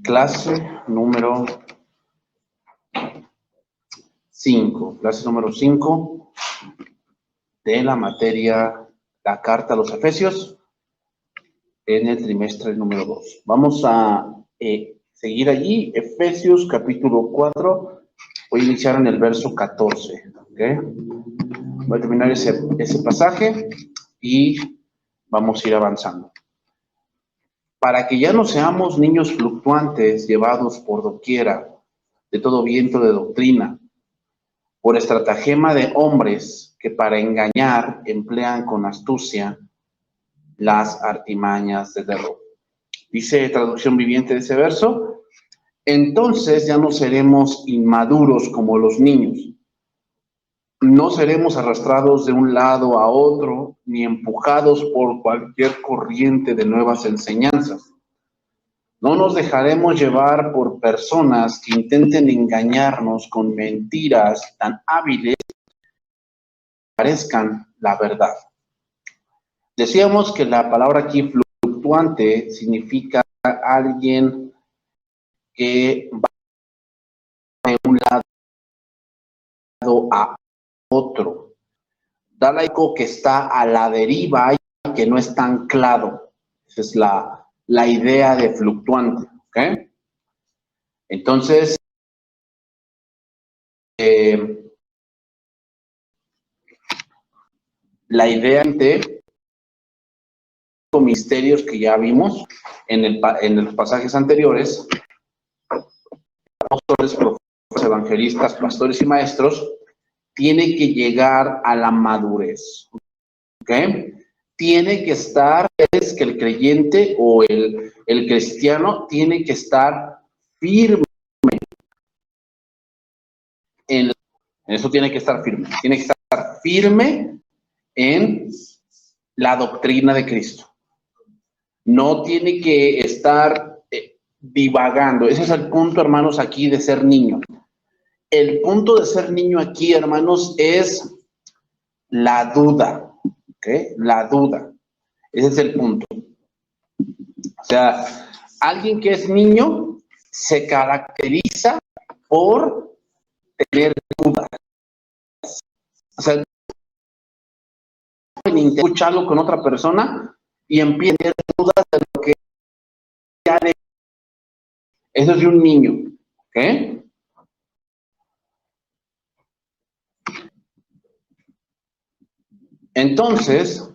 Clase número 5. Clase número 5 de la materia, la carta a los Efesios, en el trimestre número 2. Vamos a seguir allí, Efesios capítulo 4. Voy a iniciar en el verso 14. ¿Okay? Voy a terminar ese pasaje y vamos a ir avanzando. Para que ya no seamos niños fluctuantes, llevados por doquiera, de todo viento de doctrina, por estratagema de hombres que para engañar emplean con astucia las artimañas del error. Dice traducción viviente de ese verso: entonces ya no seremos inmaduros como los niños. No seremos arrastrados de un lado a otro, ni empujados por cualquier corriente de nuevas enseñanzas. No nos dejaremos llevar por personas que intenten engañarnos con mentiras tan hábiles que parezcan la verdad. Decíamos que la palabra aquí, fluctuante, significa alguien que va de un lado a otro. Da algo que está a la deriva y que no está anclado. Esa es la idea de fluctuante. ¿Okay? Entonces, la idea de misterios que ya vimos en los pasajes anteriores, apóstoles, profetas, evangelistas, pastores y maestros, tiene que llegar a la madurez. ¿Ok? Tiene que estar, es que el creyente o el cristiano tiene que estar firme. En eso tiene que estar firme. Tiene que estar firme en la doctrina de Cristo. No tiene que estar divagando. Ese es el punto, hermanos, aquí de ser niño. El punto de ser niño aquí, hermanos, es la duda. ¿Okay? La duda. Ese es el punto. O sea, alguien que es niño se caracteriza por tener dudas. O sea, escucharlo con otra persona y empieza a tener dudas de lo que ya le... Eso es de un niño. ¿Ok? Entonces,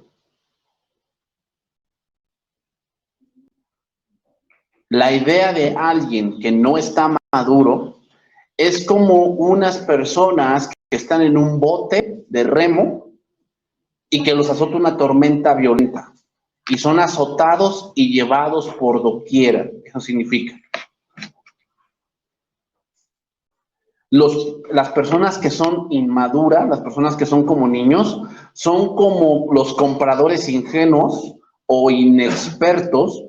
la idea de alguien que no está maduro es como unas personas que están en un bote de remo y que los azota una tormenta violenta y son azotados y llevados por doquiera. Eso significa. Las personas que son inmaduras, las personas que son como niños, son como los compradores ingenuos o inexpertos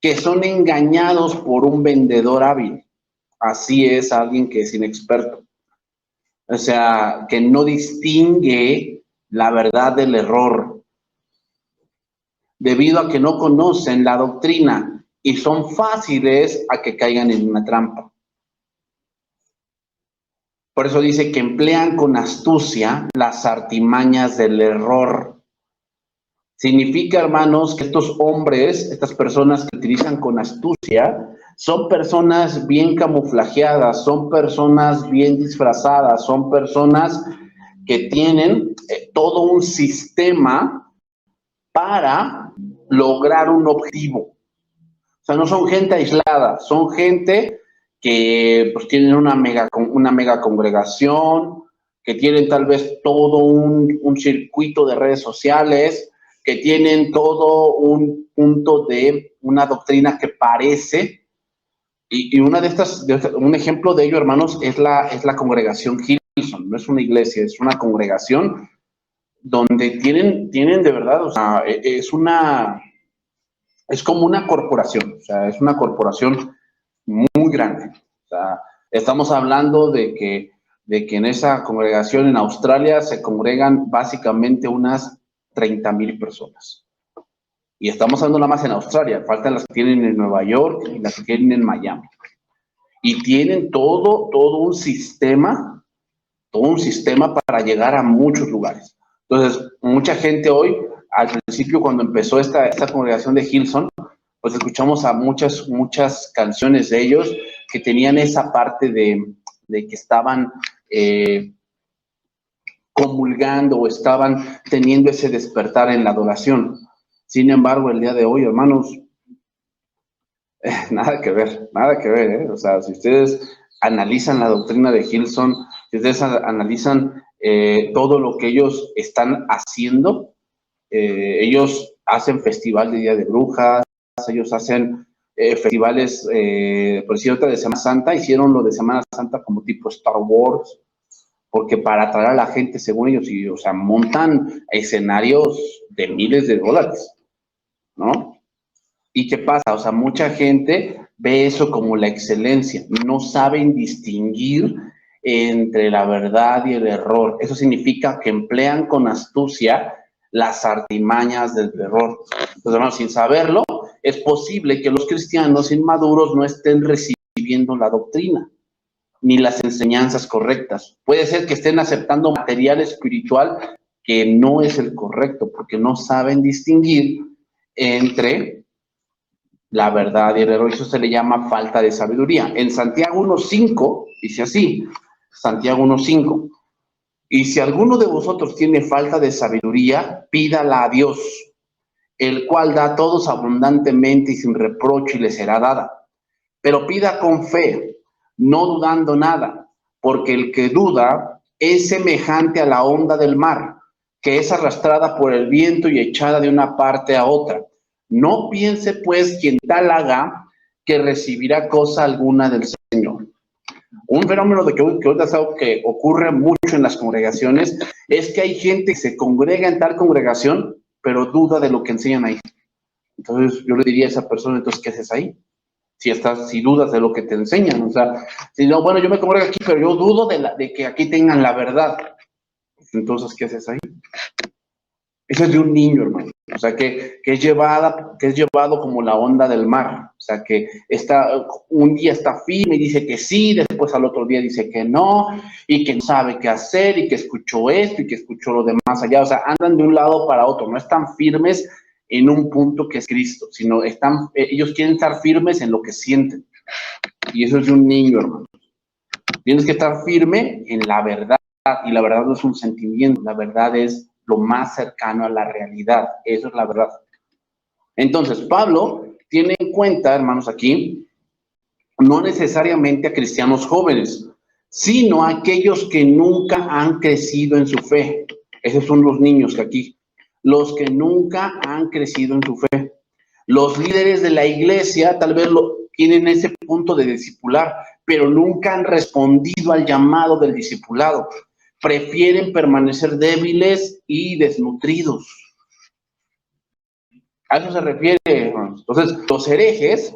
que son engañados por un vendedor hábil. Así es alguien que es inexperto. O sea, que no distingue la verdad del error. Debido a que no conocen la doctrina y son fáciles a que caigan en una trampa. Por eso dice que emplean con astucia las artimañas del error. Significa, hermanos, que estos hombres, estas personas que utilizan con astucia, son personas bien camuflajeadas, son personas bien disfrazadas, son personas que tienen todo un sistema para lograr un objetivo. O sea, no son gente aislada, son gente que pues tienen una mega congregación, que tienen tal vez todo un circuito de redes sociales, que tienen todo un punto de una doctrina que parece, y una de estas, un ejemplo de ello, hermanos, es la congregación Hillsong. No es una iglesia, es una congregación donde tienen de verdad, o sea, es como una corporación, o sea, es una corporación muy grande. O sea, estamos hablando de que en esa congregación en Australia se congregan básicamente unas 30,000 personas. Y estamos hablando nada más en Australia, faltan las que tienen en Nueva York y las que tienen en Miami. Y tienen todo un sistema para llegar a muchos lugares. Entonces, mucha gente hoy, al principio cuando empezó esta congregación de Hillsong, pues escuchamos a muchas canciones de ellos que tenían esa parte de que estaban comulgando o estaban teniendo ese despertar en la adoración. Sin embargo, el día de hoy, hermanos, nada que ver, ¿eh? O sea, si ustedes analizan la doctrina de Hillsong, si ustedes analizan todo lo que ellos están haciendo, ellos hacen festival de Día de Brujas, ellos hacen festivales, por decir otra de Semana Santa, hicieron lo de Semana Santa como tipo Star Wars, porque para atraer a la gente, según ellos, y, o sea, montan escenarios de miles de dólares, ¿no? ¿Y qué pasa? O sea, mucha gente ve eso como la excelencia, no saben distinguir entre la verdad y el error. Eso significa que emplean con astucia las artimañas del error. Entonces, hermanos, sin saberlo, es posible que los cristianos inmaduros no estén recibiendo la doctrina ni las enseñanzas correctas. Puede ser que estén aceptando material espiritual que no es el correcto, porque no saben distinguir entre la verdad y el error. Eso se le llama falta de sabiduría. En Santiago 1:5 dice así, Santiago 1:5, y si alguno de vosotros tiene falta de sabiduría, pídala a Dios, el cual da a todos abundantemente y sin reproche y le será dada. Pero pida con fe, no dudando nada, porque el que duda es semejante a la onda del mar, que es arrastrada por el viento y echada de una parte a otra. No piense, pues, quien tal haga, que recibirá cosa alguna del Señor. Un fenómeno que ocurre mucho en las congregaciones es que hay gente que se congrega en tal congregación, pero duda de lo que enseñan ahí. Entonces, yo le diría a esa persona, entonces, ¿qué haces ahí? Si dudas de lo que te enseñan, o sea, si no, bueno, yo me congrego aquí, pero yo dudo de que aquí tengan la verdad. Entonces, ¿qué haces ahí? Eso es de un niño, hermano. O sea, que es llevado como la onda del mar. O sea, que un día está firme y dice que sí, después al otro día dice que no, y que no sabe qué hacer, y que escuchó esto, y que escuchó lo demás allá. O sea, andan de un lado para otro, no están firmes en un punto que es Cristo, sino ellos quieren estar firmes en lo que sienten. Y eso es de un niño, hermano. Tienes que estar firme en la verdad, y la verdad no es un sentimiento, la verdad es lo más cercano a la realidad. Eso es la verdad. Entonces, Pablo tiene en cuenta, hermanos, aquí, no necesariamente a cristianos jóvenes, sino a aquellos que nunca han crecido en su fe. Esos son los niños que aquí, los que nunca han crecido en su fe. Los líderes de la iglesia tal vez tienen ese punto de discipular, pero nunca han respondido al llamado del discipulado. Prefieren permanecer débiles y desnutridos. A eso se refiere, hermanos. Entonces, los herejes,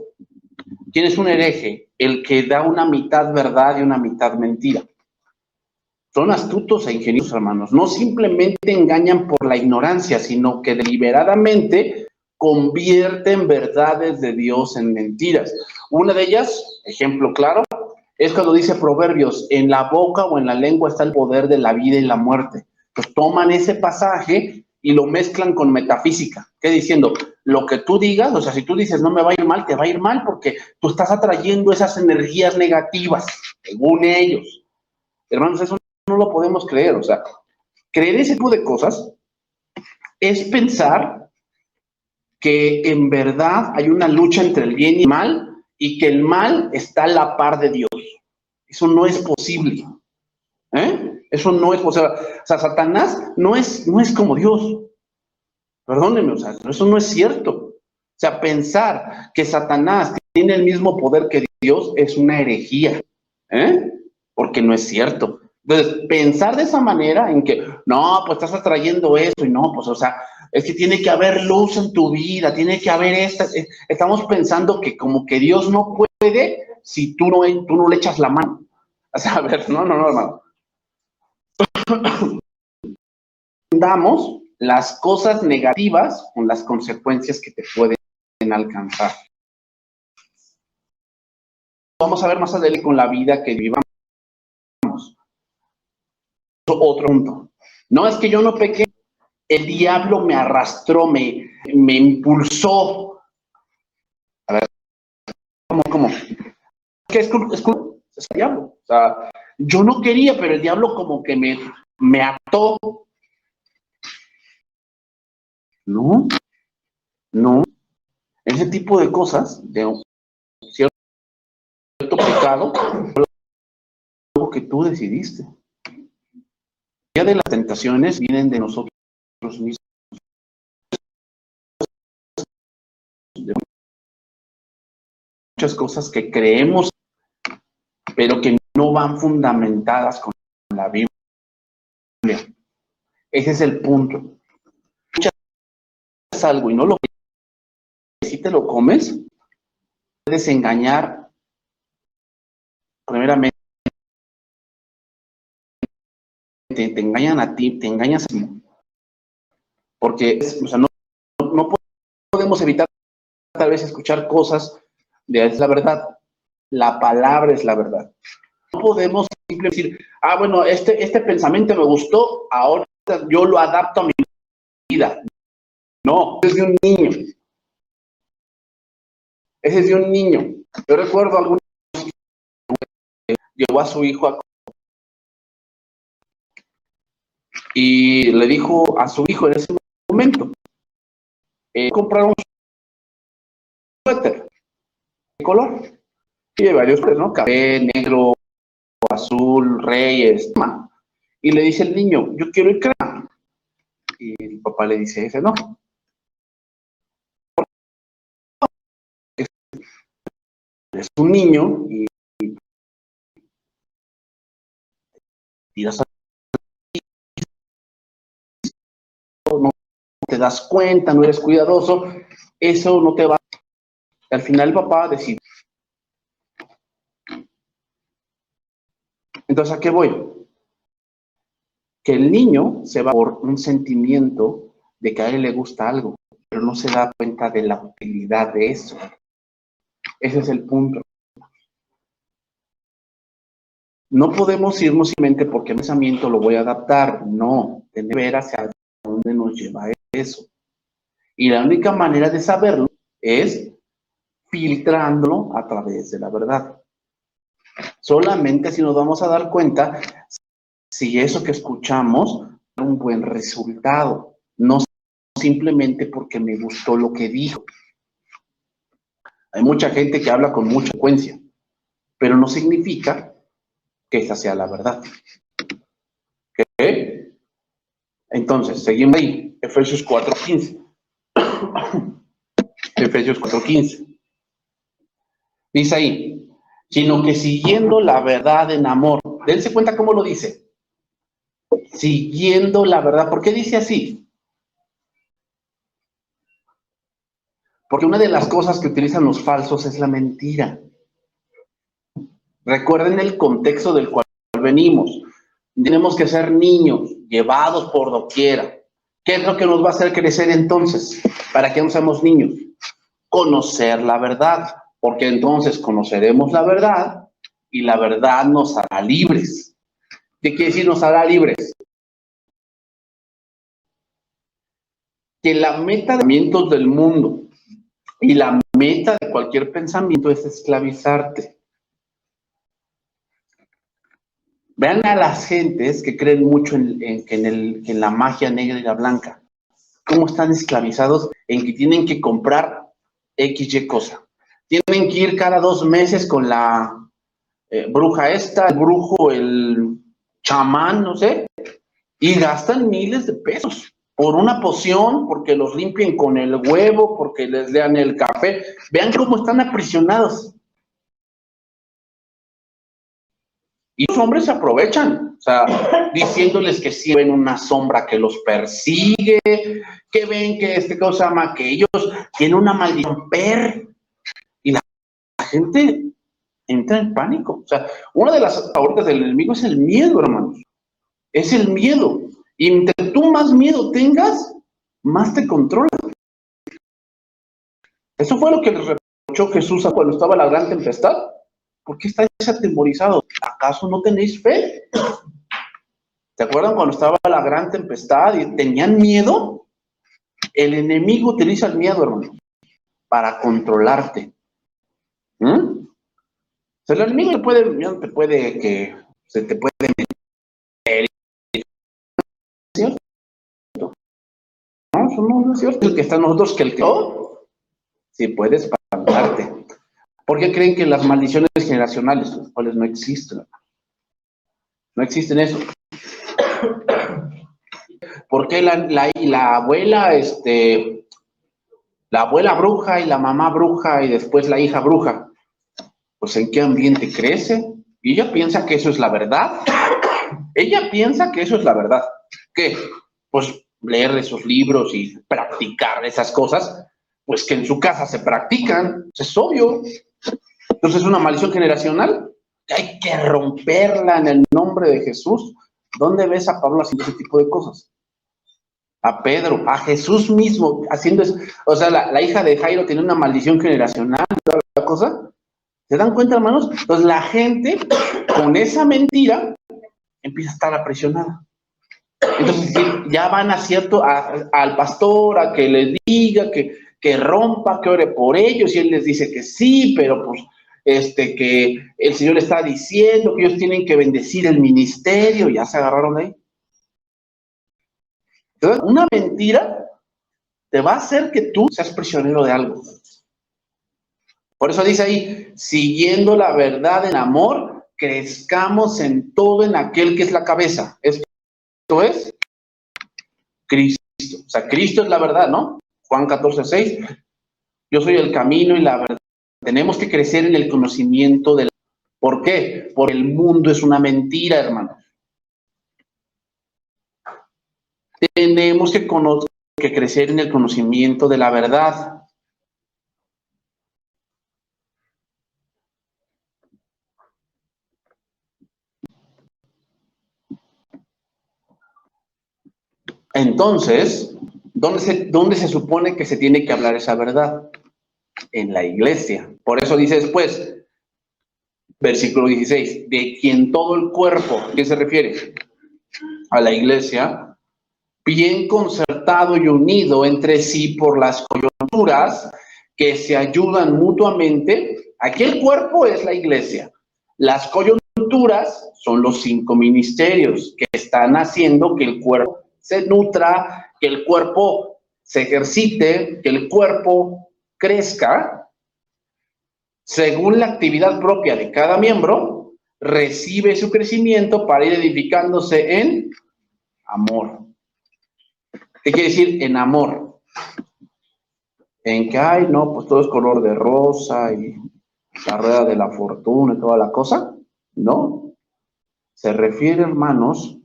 ¿quién es un hereje? El que da una mitad verdad y una mitad mentira. Son astutos e ingeniosos, hermanos. No simplemente engañan por la ignorancia, sino que deliberadamente convierten verdades de Dios en mentiras. Una de ellas, ejemplo claro, es cuando dice Proverbios, en la boca o en la lengua está el poder de la vida y la muerte. Pues toman ese pasaje y lo mezclan con metafísica. ¿Qué diciendo? Lo que tú digas, o sea, si tú dices no me va a ir mal, te va a ir mal porque tú estás atrayendo esas energías negativas, según ellos. Hermanos, eso no lo podemos creer. O sea, creer ese tipo de cosas es pensar que en verdad hay una lucha entre el bien y el mal y que el mal está a la par de Dios. Eso no es posible. Eso no es posible. O sea, Satanás no es como Dios. Perdónenme, o sea, eso no es cierto. O sea, pensar que Satanás tiene el mismo poder que Dios es una herejía, porque no es cierto. Entonces, pensar de esa manera en que, no, pues estás atrayendo eso y no, pues, o sea, es que tiene que haber luz en tu vida, tiene que haber estamos pensando que como que Dios no puede si tú no le echas la mano. O sea, a ver, no, hermano. Entendamos las cosas negativas con las consecuencias que te pueden alcanzar. Vamos a ver más adelante con la vida que vivamos. Otro punto. No es que yo no pequé, el diablo me arrastró, me impulsó. A ver, ¿cómo? ¿Qué es el diablo? O sea, yo no quería, pero el diablo como que me ató. No. Ese tipo de cosas, de un cierto pecado, fue algo que tú decidiste. Ya de las tentaciones vienen de nosotros mismos. De muchas cosas que creemos, pero que no van fundamentadas con la Biblia. Ese es el punto. Escuchas algo y no lo ves, si te lo comes, puedes engañar primeramente. Te engañan a ti, te engañas a ti. Porque o sea, no podemos evitar tal vez escuchar cosas de es la verdad. La palabra es la verdad. No podemos simplemente decir, bueno, este pensamiento me gustó, ahora yo lo adapto a mi vida. No, es de un niño. Ese es de un niño. Yo recuerdo algún que llevó a su hijo y le dijo a su hijo en ese momento, comprar un suéter de color. Y de varios colores, ¿no? Café, negro, azul, reyes, y le dice el niño, yo quiero el crema. Y el papá le dice, ese no. Es un niño y tiras a no te das cuenta, no eres cuidadoso, eso no te va. Al final el papá decide. Entonces, ¿a qué voy? Que el niño se va por un sentimiento de que a él le gusta algo, pero no se da cuenta de la utilidad de eso. Ese es el punto. No podemos irnos simplemente porque el pensamiento lo voy a adaptar. No, tenemos que ver hacia dónde nos lleva eso. Y la única manera de saberlo es filtrándolo a través de la verdad. Solamente así nos vamos a dar cuenta si eso que escuchamos da un buen resultado, no simplemente porque me gustó lo que dijo. Hay mucha gente que habla con mucha frecuencia, pero no significa que esa sea la verdad. ¿Okay? Entonces, seguimos ahí, Efesios 4:15. Efesios 4:15. Dice ahí, sino que siguiendo la verdad en amor. Dense cuenta cómo lo dice. Siguiendo la verdad. ¿Por qué dice así? Porque una de las cosas que utilizan los falsos es la mentira. Recuerden el contexto del cual venimos. Tenemos que ser niños, llevados por doquiera. ¿Qué es lo que nos va a hacer crecer entonces? ¿Para qué no seamos niños? Conocer la verdad, porque entonces conoceremos la verdad y la verdad nos hará libres. ¿Qué quiere decir nos hará libres? Que la meta de pensamientos del mundo y la meta de cualquier pensamiento es esclavizarte. Vean a las gentes que creen mucho en la magia negra y la blanca. Cómo están esclavizados en que tienen que comprar XY cosa. Tienen que ir cada 2 meses con la bruja esta, el brujo, el chamán, no sé, y gastan miles de pesos por una poción, porque los limpien con el huevo, porque les lean el café. Vean cómo están aprisionados. Y los hombres se aprovechan, o sea, diciéndoles que sí ven una sombra que los persigue, que ven que cosa llama que ellos tienen una maldición y la gente entra en pánico. O sea, una de las favoritas del enemigo es el miedo, hermanos. Es el miedo. Y entre tú más miedo tengas, más te controla. Eso fue lo que les reprochó Jesús cuando estaba la gran tempestad. ¿Por qué estáis atemorizados? ¿Acaso no tenéis fe? ¿Se acuerdan cuando estaba la gran tempestad y tenían miedo? El enemigo utiliza el miedo, hermano, para controlarte. O sea, el enemigo se te puede meter, ¿cierto? No, eso no es cierto. El que está en nosotros que el que sí puede espantarte. ¿Por qué creen que las maldiciones generacionales, las cuales no existen? No existen eso. ¿Por qué la abuela, la abuela bruja y la mamá bruja y después la hija bruja? Pues ¿en qué ambiente crece? Y ella piensa que eso es la verdad. Ella piensa que eso es la verdad. ¿Qué? Pues leer esos libros y practicar esas cosas, pues que en su casa se practican, es obvio. Entonces es una maldición generacional que hay que romperla en el nombre de Jesús. ¿Dónde ves a Pablo haciendo ese tipo de cosas? A Pedro, a Jesús mismo haciendo eso. O sea, la hija de Jairo tiene una maldición generacional, toda la cosa. ¿Se dan cuenta, hermanos? Entonces la gente con esa mentira empieza a estar aprisionada. Entonces ya van al pastor a que les diga, que rompa, que ore por ellos, y él les dice que sí, pero pues que el Señor está diciendo que ellos tienen que bendecir el ministerio, ya se agarraron ahí. Entonces, una mentira te va a hacer que tú seas prisionero de algo. Por eso dice ahí, siguiendo la verdad en amor, crezcamos en todo en aquel que es la cabeza. Esto es Cristo. O sea, Cristo es la verdad, ¿no? Juan 14:6. Yo soy el camino y la verdad. Tenemos que crecer en el conocimiento de la... ¿Por qué? Porque el mundo es una mentira, hermanos. Tenemos que crecer en el conocimiento de la verdad. Entonces, ¿dónde se supone que se tiene que hablar esa verdad? En la iglesia. Por eso dice después, versículo 16, de quien todo el cuerpo, ¿a qué se refiere? A la iglesia, bien concertado y unido entre sí por las coyunturas que se ayudan mutuamente. Aquí el cuerpo es la iglesia. Las coyunturas son los 5 ministerios que están haciendo que el cuerpo se nutra, que el cuerpo se ejercite, que el cuerpo crezca. Según la actividad propia de cada miembro, recibe su crecimiento para ir edificándose en amor. ¿Qué quiere decir en amor? En que, ay, no, pues todo es color de rosa y la rueda de la fortuna y toda la cosa. No. Se refiere, hermanos,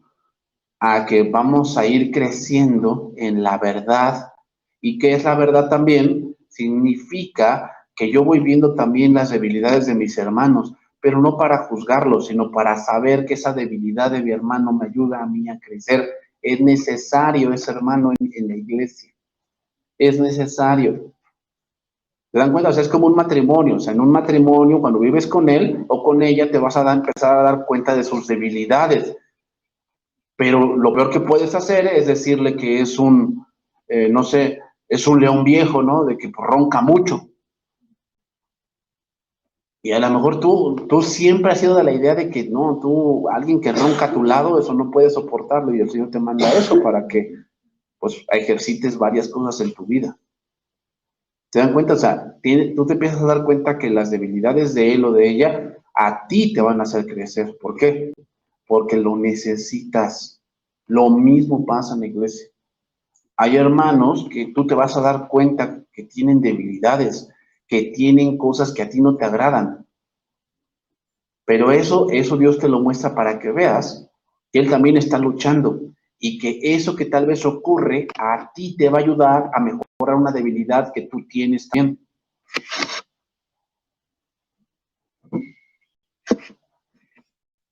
a que vamos a ir creciendo en la verdad. ¿Y qué es la verdad también? Significa que yo voy viendo también las debilidades de mis hermanos, pero no para juzgarlos, sino para saber que esa debilidad de mi hermano me ayuda a mí a crecer. Es necesario ese hermano en la iglesia. Es necesario. ¿Se dan cuenta? O sea, es como un matrimonio. O sea, en un matrimonio, cuando vives con él o con ella, te vas a empezar a dar cuenta de sus debilidades. Pero lo peor que puedes hacer es decirle que es no sé, es un león viejo, ¿no? De que pues, ronca mucho. Y a lo mejor tú siempre has sido de la idea de que no, alguien que ronca a tu lado, eso no puedes soportarlo y el Señor te manda eso para que pues ejercites varias cosas en tu vida. ¿Se dan cuenta? O sea, tú te empiezas a dar cuenta que las debilidades de él o de ella a ti te van a hacer crecer. ¿Por qué? Porque lo necesitas. Lo mismo pasa en la iglesia. Hay hermanos que tú te vas a dar cuenta que tienen debilidades, que tienen cosas que a ti no te agradan. Pero eso Dios te lo muestra para que veas que Él también está luchando y que eso que tal vez ocurre a ti te va a ayudar a mejorar una debilidad que tú tienes también.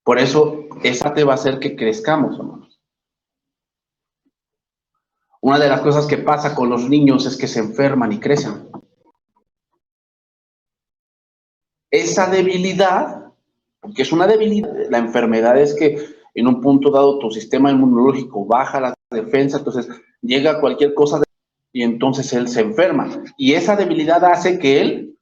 Por eso, esa te va a hacer que crezcamos, hermanos. Una de las cosas que pasa con los niños es que se enferman y crecen. Esa debilidad, porque es una debilidad, la enfermedad es que en un punto dado tu sistema inmunológico baja la defensa, entonces llega cualquier cosa y entonces él se enferma. Y esa debilidad hace que él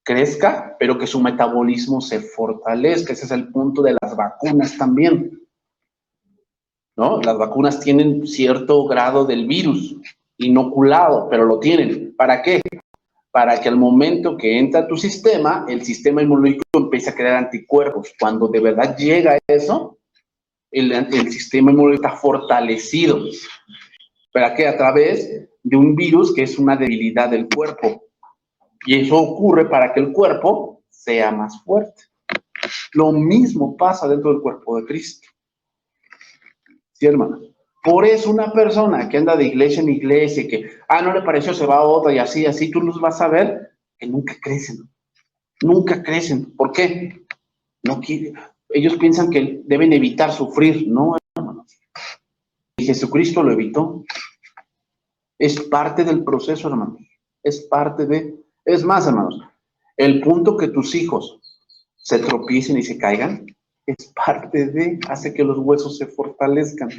crezca, pero que su metabolismo se fortalezca. Ese es el punto de las vacunas también, ¿no? Las vacunas tienen cierto grado del virus inoculado, pero lo tienen. ¿Para qué? Para que al momento que entra a tu sistema, el sistema inmunológico empiece a crear anticuerpos. Cuando de verdad llega eso, el sistema inmunológico está fortalecido. ¿Para qué? A través de un virus que es una debilidad del cuerpo. Y eso ocurre para que el cuerpo sea más fuerte. Lo mismo pasa dentro del cuerpo de Cristo. ¿Sí, hermano? Por eso una persona que anda de iglesia en iglesia y que, no le pareció, se va a otra y así, tú los vas a ver que nunca crecen. Nunca crecen. ¿Por qué? No quiere. Ellos piensan que deben evitar sufrir. No, hermanos. Y Jesucristo lo evitó. Es parte del proceso, hermanos. Es parte de... Es más, hermanos, el punto que tus hijos se tropiecen y se caigan es parte de... Hace que los huesos se fortalezcan.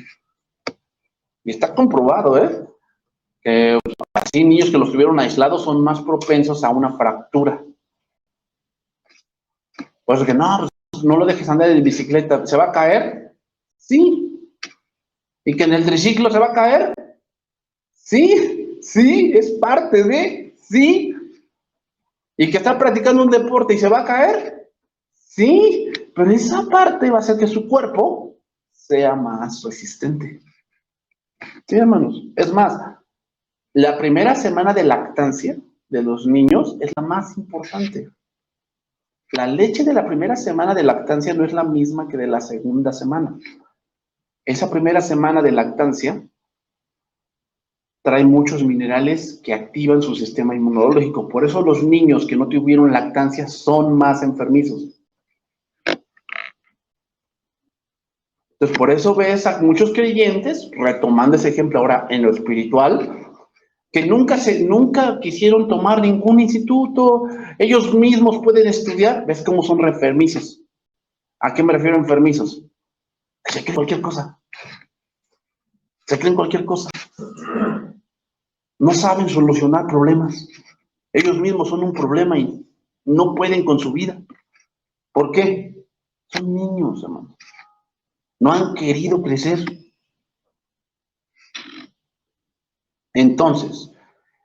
Y está comprobado, que así niños que los tuvieron aislados son más propensos a una fractura. Por eso que no, pues, no lo dejes andar en bicicleta. ¿Se va a caer? Sí. ¿Y que en el triciclo se va a caer? Sí, sí, es parte de, sí. ¿Y que está practicando un deporte y se va a caer? Sí, pero esa parte va a hacer que su cuerpo sea más resistente. Sí, hermanos. Es más, la primera semana de lactancia de los niños es la más importante. La leche de la primera semana de lactancia no es la misma que de la segunda semana. Esa primera semana de lactancia trae muchos minerales que activan su sistema inmunológico. Por eso los niños que no tuvieron lactancia son más enfermizos. Entonces, por eso ves a muchos creyentes, retomando ese ejemplo ahora en lo espiritual, que nunca quisieron tomar ningún instituto, ellos mismos pueden estudiar. ¿Ves cómo son enfermizos? ¿A qué me refiero enfermizos? Se creen cualquier cosa. Se creen cualquier cosa. No saben solucionar problemas. Ellos mismos son un problema y no pueden con su vida. ¿Por qué? Son niños, hermano. No han querido crecer. Entonces,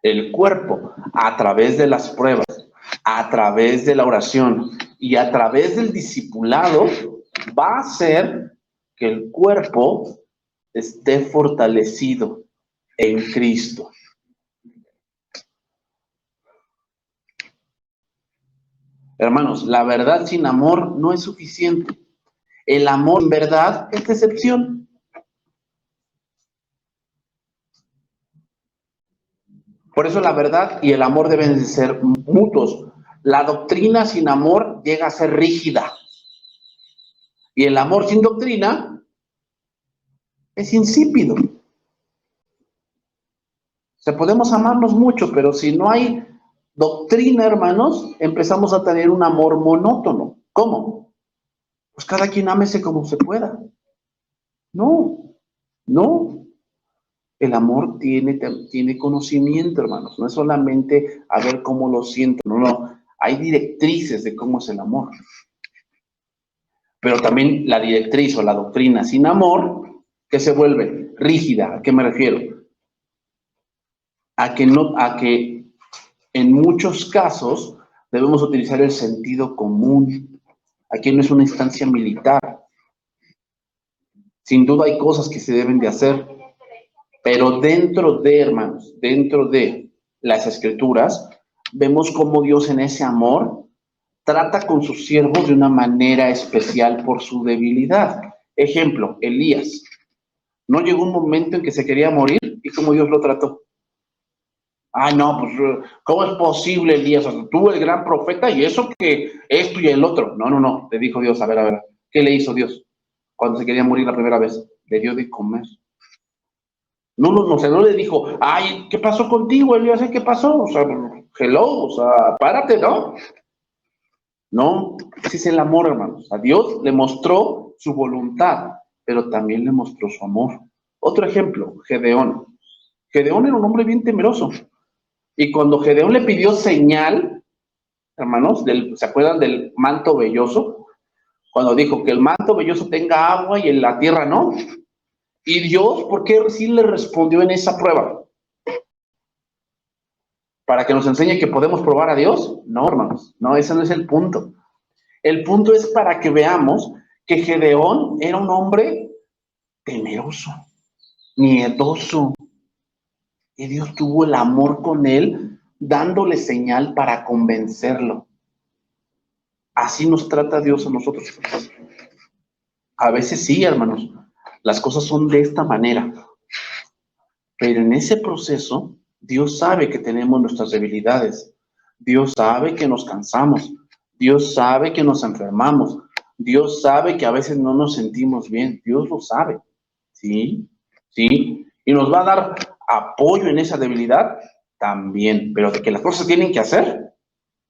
el cuerpo, a través de las pruebas, a través de la oración y a través del discipulado, va a hacer que el cuerpo esté fortalecido en Cristo. Hermanos, la verdad sin amor no es suficiente. El amor en verdad es decepción. Por eso la verdad y el amor deben de ser mutuos. La doctrina sin amor llega a ser rígida. Y el amor sin doctrina es insípido. O sea, podemos amarnos mucho, pero si no hay doctrina, hermanos, empezamos a tener un amor monótono. ¿Cómo? Pues cada quien ámese como se pueda. No, no. El amor tiene conocimiento, hermanos. No es solamente a ver cómo lo siento, no. Hay directrices de cómo es el amor. Pero también la directriz o la doctrina sin amor, que se vuelve rígida. ¿A qué me refiero? A que en muchos casos debemos utilizar el sentido común. Aquí no es una instancia militar. Sin duda hay cosas que se deben de hacer. Pero dentro de, hermanos, dentro de las Escrituras, vemos cómo Dios en ese amor trata con sus siervos de una manera especial por su debilidad. Ejemplo, Elías. ¿No llegó un momento en que se quería morir? ¿Y cómo Dios lo trató? No, pues, ¿cómo es posible, Elías? O sea, tú, el gran profeta, y eso que esto y el otro. No, le dijo Dios, a ver, ¿qué le hizo Dios cuando se quería morir la primera vez? Le dio de comer. O sea, no le dijo, ay, ¿qué pasó contigo, Elías? ¿Qué pasó? O sea, hello, o sea, párate, ¿no? No, ese es el amor, hermanos. A Dios le mostró su voluntad, pero también le mostró su amor. Otro ejemplo, Gedeón. Gedeón era un hombre bien temeroso. Y cuando Gedeón le pidió señal, hermanos, ¿se acuerdan del manto velloso? Cuando dijo que el manto velloso tenga agua y en la tierra no. ¿Y Dios por qué sí le respondió en esa prueba? ¿Para que nos enseñe que podemos probar a Dios? No, hermanos, no, ese no es el punto. El punto es para que veamos que Gedeón era un hombre temeroso, miedoso, y Dios tuvo el amor con él, dándole señal para convencerlo. Así nos trata Dios a nosotros. A veces sí, hermanos, las cosas son de esta manera, pero en ese proceso, Dios sabe que tenemos nuestras debilidades. Dios sabe que nos cansamos. Dios sabe que nos enfermamos. Dios sabe que a veces no nos sentimos bien. Dios lo sabe. ¿Sí? ¿Sí? Y nos va a dar apoyo en esa debilidad también. Pero de que las cosas se tienen que hacer,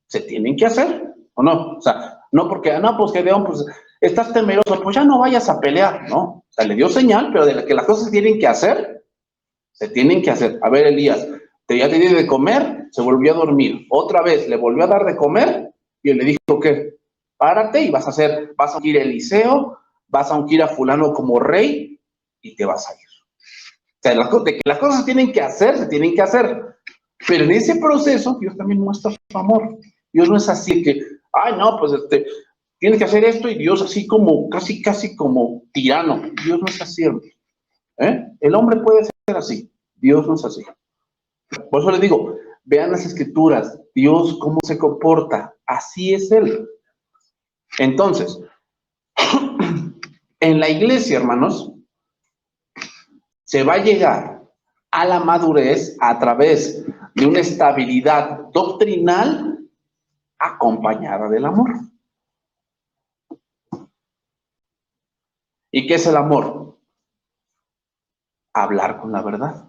se tienen que hacer. ¿O no? O sea, no porque, no, pues Gedeón, pues estás temeroso, pues ya no vayas a pelear, ¿no? O sea, le dio señal, pero de que las cosas se tienen que hacer, se tienen que hacer. A ver, Elías, ya te di de comer, se volvió a dormir. Otra vez le volvió a dar de comer y él le dijo que párate y vas a ungir a Eliseo, vas a ungir a fulano como rey y te vas a ir. O sea, de que las cosas se tienen que hacer, se tienen que hacer. Pero en ese proceso Dios también muestra su amor. Dios no es así que, ay, no, pues tienes que hacer esto y Dios así como, casi como tirano. Dios no es así, hermano. El hombre puede ser así, Dios no es así. Por eso les digo, vean las escrituras, Dios cómo se comporta, así es Él. Entonces, en la iglesia, hermanos, se va a llegar a la madurez a través de una estabilidad doctrinal acompañada del amor. ¿Y qué es el amor? Hablar con la verdad.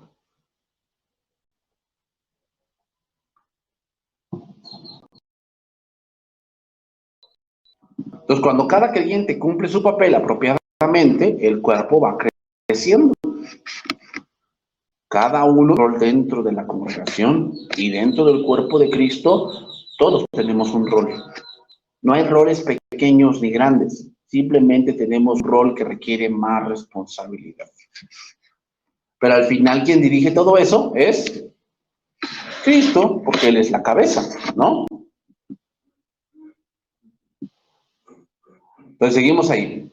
Entonces, cuando cada creyente cumple su papel apropiadamente, el cuerpo va creciendo. Cada uno rol dentro de la congregación y dentro del cuerpo de Cristo, todos tenemos un rol. No hay roles pequeños ni grandes, simplemente tenemos un rol que requiere más responsabilidad. Pero al final quien dirige todo eso es Cristo, porque Él es la cabeza, ¿no? Entonces seguimos ahí.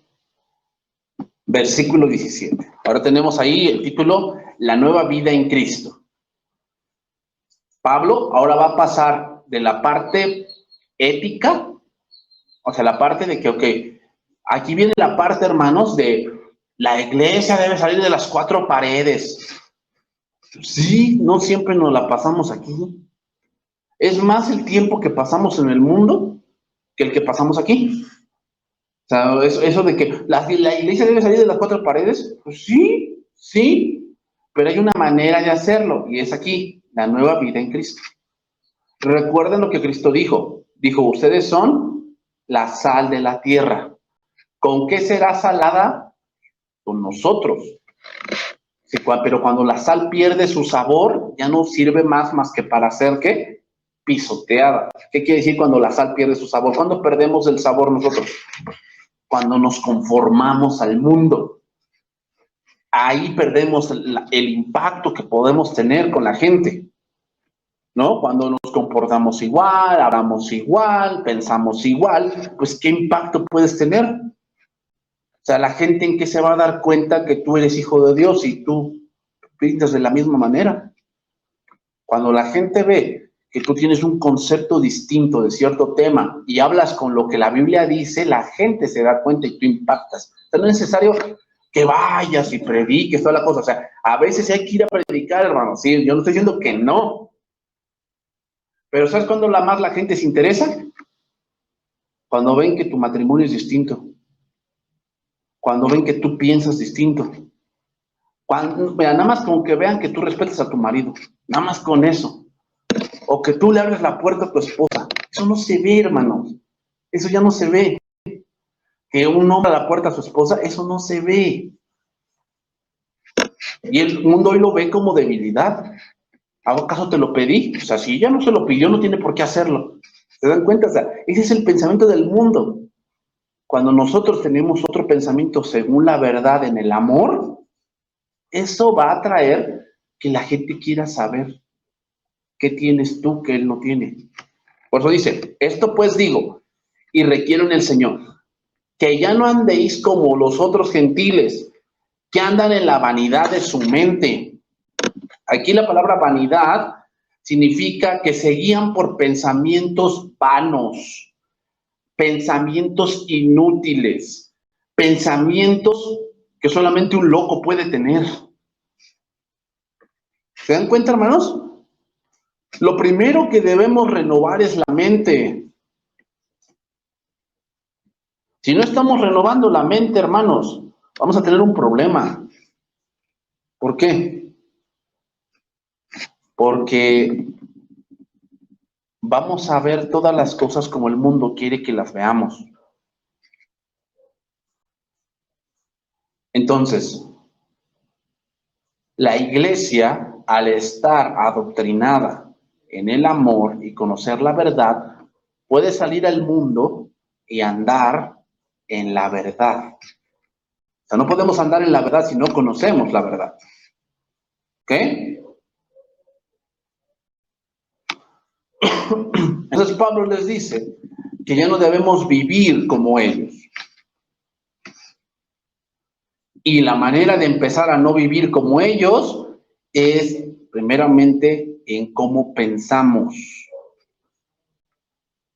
Versículo 17. Ahora tenemos ahí el título, La nueva vida en Cristo. Pablo ahora va a pasar de la parte ética, o sea, la parte de que, ok, aquí viene la parte, hermanos, de la iglesia debe salir de las cuatro paredes. Sí, no siempre nos la pasamos aquí. Es más el tiempo que pasamos en el mundo que el que pasamos aquí. O sea, eso de que la iglesia debe salir de las cuatro paredes, pues sí, sí, pero hay una manera de hacerlo y es aquí, la nueva vida en Cristo. Recuerden lo que Cristo dijo. Dijo, ustedes son la sal de la tierra. ¿Con qué será salada? Con nosotros. Sí, pero cuando la sal pierde su sabor, ya no sirve más que para hacer, ¿qué? Pisoteada. ¿Qué quiere decir cuando la sal pierde su sabor? ¿Cuándo perdemos el sabor nosotros? Cuando nos conformamos al mundo. Ahí perdemos el impacto que podemos tener con la gente, ¿no? Cuando nos comportamos igual, hablamos igual, pensamos igual, pues ¿qué impacto puedes tener? O sea, la gente en que se va a dar cuenta que tú eres hijo de Dios y tú piensas de la misma manera. Cuando la gente ve que tú tienes un concepto distinto de cierto tema y hablas con lo que la Biblia dice, la gente se da cuenta y tú impactas. O sea, no es necesario que vayas y prediques toda la cosa. O sea, a veces hay que ir a predicar, hermano. Sí, yo no estoy diciendo que no. Pero ¿sabes cuándo más la gente se interesa? Cuando ven que tu matrimonio es distinto. Cuando ven que tú piensas distinto. Mira, nada más con que vean que tú respetas a tu marido, nada más con eso, o que tú le abres la puerta a tu esposa, eso no se ve, hermanos, eso ya no se ve. Que un hombre a la puerta a su esposa, eso no se ve. Y el mundo hoy lo ve como debilidad. ¿Hago caso te lo pedí? O sea, si ella no se lo pidió, no tiene por qué hacerlo. ¿Se dan cuenta? O sea, ese es el pensamiento del mundo. Cuando nosotros tenemos otro pensamiento según la verdad en el amor, eso va a traer que la gente quiera saber qué tienes tú que él no tiene. Por eso dice, esto pues digo, y requiero en el Señor, que ya no andéis como los otros gentiles, que andan en la vanidad de su mente. Aquí la palabra vanidad significa que se guían por pensamientos vanos, pensamientos inútiles, pensamientos que solamente un loco puede tener. ¿Se dan cuenta, hermanos? Lo primero que debemos renovar es la mente. Si no estamos renovando la mente, hermanos, vamos a tener un problema. ¿Por qué? Porque vamos a ver todas las cosas como el mundo quiere que las veamos. Entonces, la iglesia, al estar adoctrinada en el amor y conocer la verdad, puede salir al mundo y andar en la verdad. O sea, no podemos andar en la verdad si no conocemos la verdad. ¿Ok? Entonces Pablo les dice que ya no debemos vivir como ellos. Y la manera de empezar a no vivir como ellos es primeramente en cómo pensamos.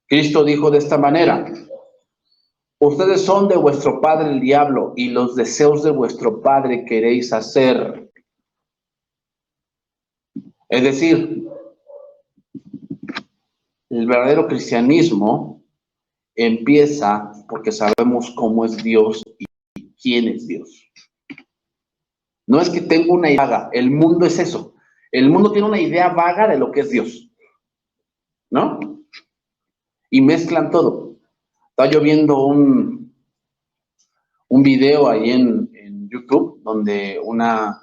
Cristo dijo de esta manera: ustedes son de vuestro padre el diablo y los deseos de vuestro padre queréis hacer. Es decir, el verdadero cristianismo empieza porque sabemos cómo es Dios y quién es Dios. No es que tenga una idea vaga, el mundo es eso. El mundo tiene una idea vaga de lo que es Dios, ¿no? Y mezclan todo. Estaba yo viendo un video ahí en YouTube donde una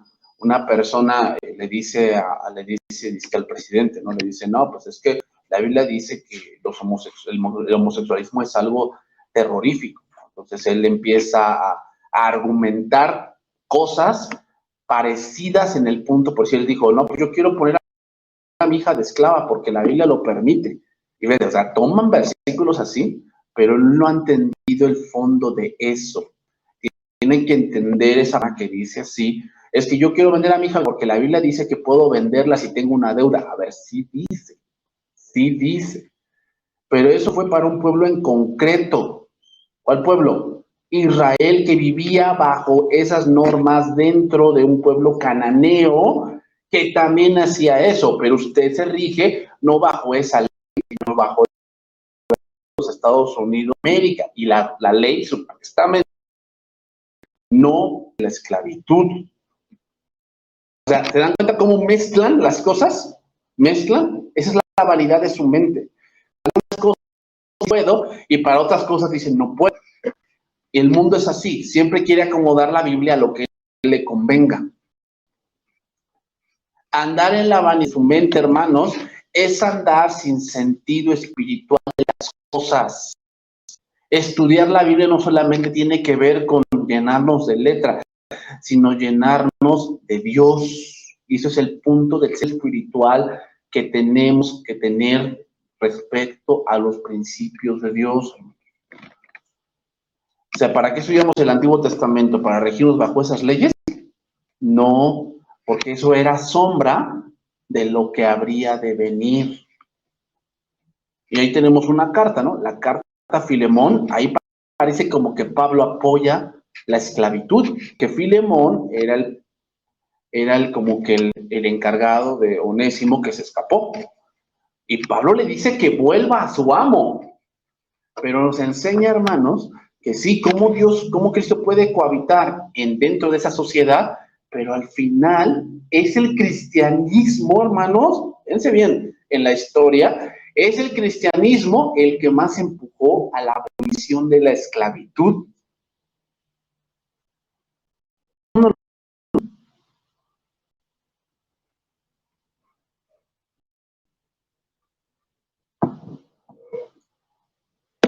persona le dice al presidente, ¿no? Le dice, no, pues es que la Biblia dice que el homosexualismo es algo terrorífico. Entonces él empieza a argumentar cosas parecidas en el punto, por si él dijo, no, pues yo quiero poner a mi hija de esclava porque la Biblia lo permite. Y ves, o sea, toman versículos así, pero no han entendido el fondo de eso. Tienen que entender esa que dice así, es que yo quiero vender a mi hija porque la Biblia dice que puedo venderla si tengo una deuda. A ver, sí dice. Pero eso fue para un pueblo en concreto. ¿Cuál pueblo? Israel, que vivía bajo esas normas dentro de un pueblo cananeo que también hacía eso, pero usted se rige no bajo esa ley, sino bajo los Estados Unidos de América, y la ley supuestamente no la esclavitud. O sea, ¿se dan cuenta cómo mezclan las cosas? ¿Mezclan? Esa es la vanidad de su mente. Algunas cosas puedo y para otras cosas dicen no puedo. Y el mundo es así, siempre quiere acomodar la Biblia a lo que le convenga. Andar en la vanidad de su mente, hermanos, es andar sin sentido espiritual de las cosas. Estudiar la Biblia no solamente tiene que ver con llenarnos de letra, sino llenarnos de Dios. Y eso es el punto del ser espiritual que tenemos que tener respecto a los principios de Dios. O sea, ¿para qué estudiamos el Antiguo Testamento? ¿Para regirnos bajo esas leyes? No, porque eso era sombra de lo que habría de venir. Y ahí tenemos una carta, ¿no? La carta a Filemón, ahí parece como que Pablo apoya la esclavitud, que Filemón era como que el encargado de Onésimo que se escapó. Y Pablo le dice que vuelva a su amo. Pero nos enseña, hermanos, que sí, cómo Cristo puede cohabitar dentro de esa sociedad, pero al final es el cristianismo, hermanos, fíjense bien, en la historia, es el cristianismo el que más empujó a la abolición de la esclavitud.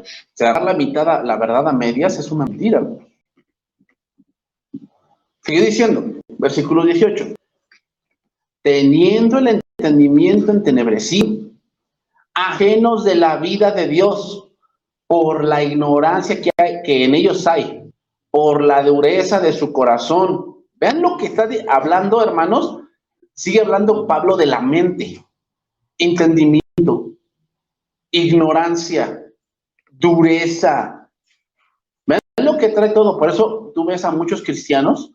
O sea, dar la mitad, la verdad a medias es una mentira. Sigue diciendo, versículo 18. Teniendo el entendimiento entenebrecido, ajenos de la vida de Dios, por la ignorancia que en ellos hay, por la dureza de su corazón. Vean lo que está hablando, hermanos. Sigue hablando Pablo de la mente, entendimiento, ignorancia, dureza. Vean lo que trae todo. Por eso tú ves a muchos cristianos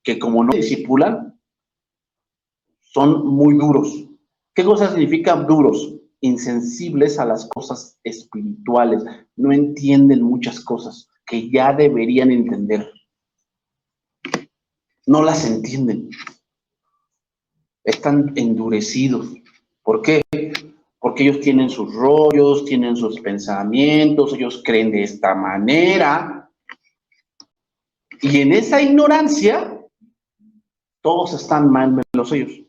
que como no discipulan, son muy duros. ¿Qué cosa significa duros? Insensibles a las cosas espirituales. No entienden muchas cosas que ya deberían entender. No las entienden. Están endurecidos. ¿Por qué? Porque ellos tienen sus rollos, tienen sus pensamientos, ellos creen de esta manera. Y en esa ignorancia, todos están mal menos ellos.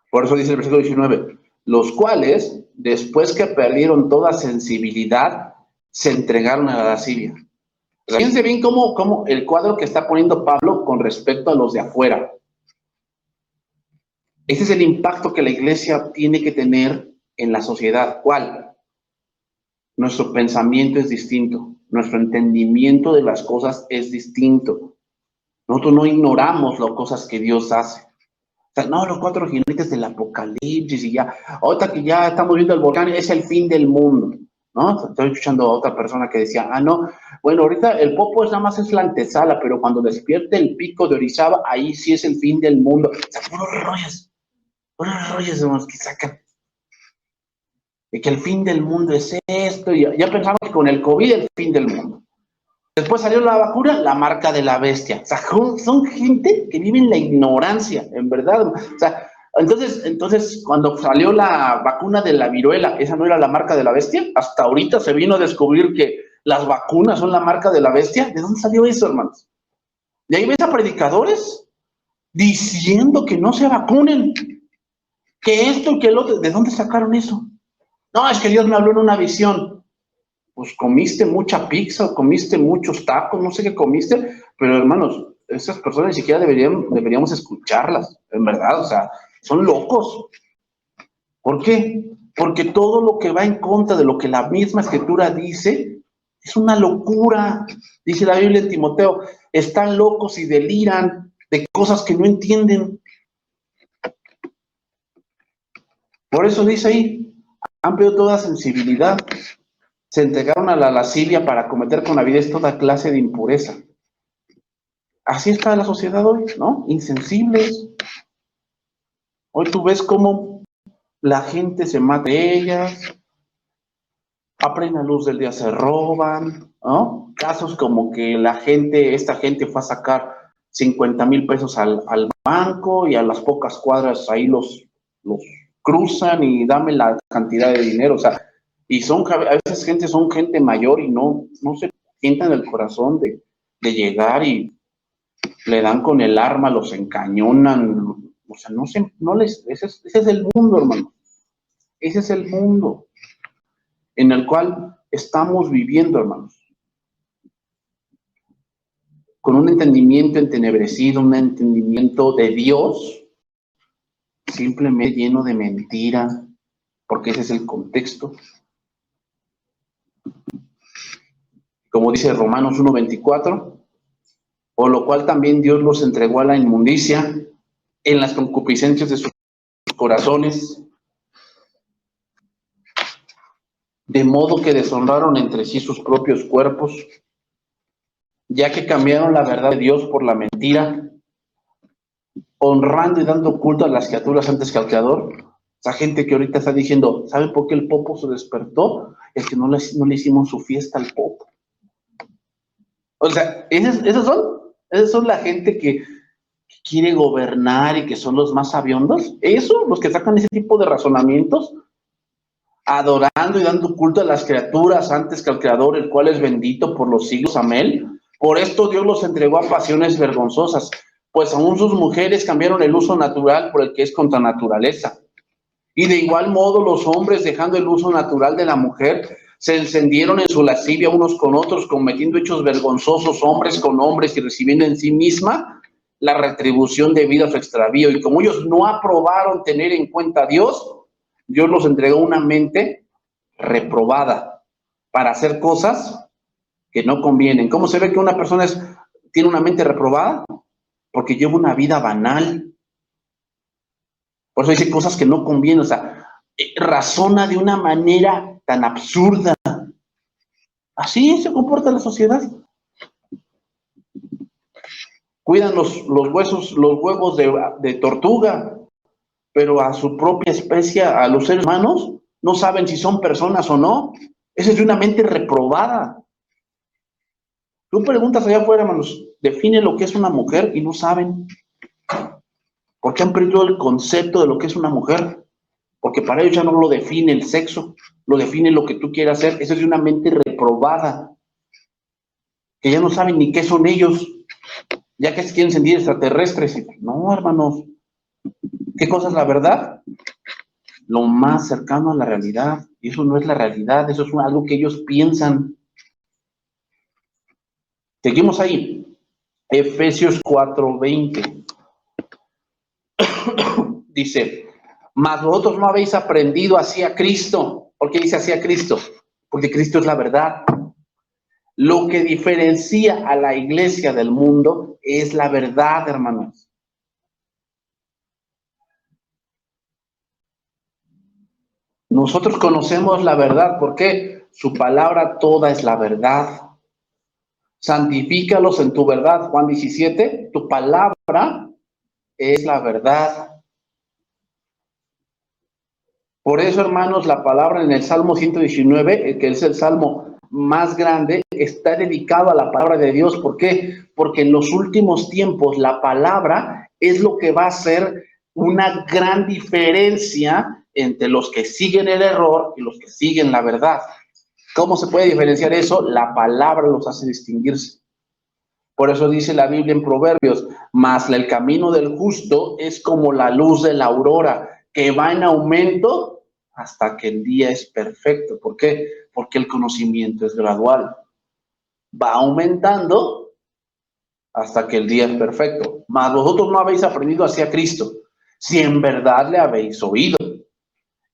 Por eso dice el versículo 19, los cuales, después que perdieron toda sensibilidad, se entregaron a la lascivia. O sea, fíjense bien cómo el cuadro que está poniendo Pablo con respecto a los de afuera. Ese es el impacto que la iglesia tiene que tener en la sociedad. ¿Cuál? Nuestro pensamiento es distinto. Nuestro entendimiento de las cosas es distinto. Nosotros no ignoramos las cosas que Dios hace. O sea, no, los 4 jinetes del apocalipsis y ya. Ahorita que ya estamos viendo el volcán, es el fin del mundo, ¿no? Estoy escuchando a otra persona que decía, no, bueno, ahorita el Popo nada más es la antesala, pero cuando despierte el pico de Orizaba, ahí sí es el fin del mundo. O sea, puros rollos, hermanos, que sacan. De que el fin del mundo es esto, y ya pensamos que con el COVID el fin del mundo. Después salió la vacuna, la marca de la bestia. O sea, son gente que vive en la ignorancia, en verdad. O sea, entonces, cuando salió la vacuna de la viruela, ¿esa no era la marca de la bestia? Hasta ahorita se vino a descubrir que las vacunas son la marca de la bestia. ¿De dónde salió eso, hermanos? De ahí ves a predicadores diciendo que no se vacunen, que esto y que el otro. ¿De dónde sacaron eso? No, es que Dios me habló en una visión. Pues comiste mucha pizza, comiste muchos tacos, no sé qué comiste, pero hermanos, esas personas ni siquiera deberíamos escucharlas, en verdad, o sea, son locos. ¿Por qué? Porque todo lo que va en contra de lo que la misma Escritura dice, es una locura. Dice la Biblia en Timoteo, están locos y deliran de cosas que no entienden. Por eso dice ahí, han perdido toda sensibilidad. Se entregaron a la lascivia para cometer con avidez toda clase de impureza. Así está la sociedad hoy, ¿no? Insensibles. Hoy tú ves cómo la gente se mata de ellas, a plena luz del día se roban, ¿no? Casos como que esta gente fue a sacar 50,000 pesos al banco y a las pocas cuadras ahí los cruzan y dame la cantidad de dinero, o sea, y a veces son gente mayor y no se sientan el corazón de llegar y le dan con el arma, los encañonan, o sea, ese es el mundo, hermano. Ese es el mundo en el cual estamos viviendo, hermanos. Con un entendimiento entenebrecido, un entendimiento de Dios, simplemente lleno de mentira, porque ese es el contexto. Como dice Romanos 1:24, por lo cual también Dios los entregó a la inmundicia en las concupiscencias de sus corazones, de modo que deshonraron entre sí sus propios cuerpos, ya que cambiaron la verdad de Dios por la mentira, honrando y dando culto a las criaturas antes que al Creador. Esa gente que ahorita está diciendo, ¿saben por qué el Popo se despertó? Es que no le hicimos su fiesta al Popo. O sea, esos son la gente que quiere gobernar y que son los más sabiondos. Esos, los que sacan ese tipo de razonamientos, adorando y dando culto a las criaturas antes que al Creador, el cual es bendito por los siglos. Amén. Por esto Dios los entregó a pasiones vergonzosas, pues aún sus mujeres cambiaron el uso natural por el que es contra naturaleza. Y de igual modo los hombres, dejando el uso natural de la mujer, se encendieron en su lascivia unos con otros, cometiendo hechos vergonzosos hombres con hombres y recibiendo en sí misma la retribución debida a su extravío. Y como ellos no aprobaron tener en cuenta a Dios, Dios los entregó una mente reprobada para hacer cosas que no convienen. ¿Cómo se ve que una persona tiene una mente reprobada? Porque lleva una vida banal. Por eso dice cosas que no convienen, o sea, razona de una manera tan absurda. Así se comporta la sociedad. Cuidan los huevos de tortuga, pero a su propia especie, a los seres humanos, no saben si son personas o no. Esa es de una mente reprobada. Tú preguntas allá afuera, hermanos, define lo que es una mujer y no saben. Porque han perdido el concepto de lo que es una mujer. Porque para ellos ya no lo define el sexo, lo define lo que tú quieras hacer. Esa es de una mente reprobada. Que ya no saben ni qué son ellos. Ya que se quieren sentir extraterrestres. No, hermanos. ¿Qué cosa es la verdad? Lo más cercano a la realidad. Y eso no es la realidad, eso es algo que ellos piensan. Seguimos ahí. Efesios 4:20. Dice, mas vosotros no habéis aprendido así a Cristo. ¿Por qué dice así a Cristo? Porque Cristo es la verdad. Lo que diferencia a la iglesia del mundo es la verdad, hermanos. Nosotros conocemos la verdad. ¿Por qué? Su palabra toda es la verdad. Santifícalos en tu verdad. Juan 17, tu palabra es la verdad. Por eso, hermanos, la palabra en el Salmo 119, que es el salmo más grande, está dedicado a la palabra de Dios. ¿Por qué? Porque en los últimos tiempos la palabra es lo que va a hacer una gran diferencia entre los que siguen el error y los que siguen la verdad. ¿Cómo se puede diferenciar eso? La palabra los hace distinguirse. Por eso dice la Biblia en Proverbios, mas el camino del justo es como la luz de la aurora, que va en aumento hasta que el día es perfecto. ¿Por qué? Porque el conocimiento es gradual. Va aumentando hasta que el día es perfecto. Mas vosotros no habéis aprendido así a Cristo, si en verdad le habéis oído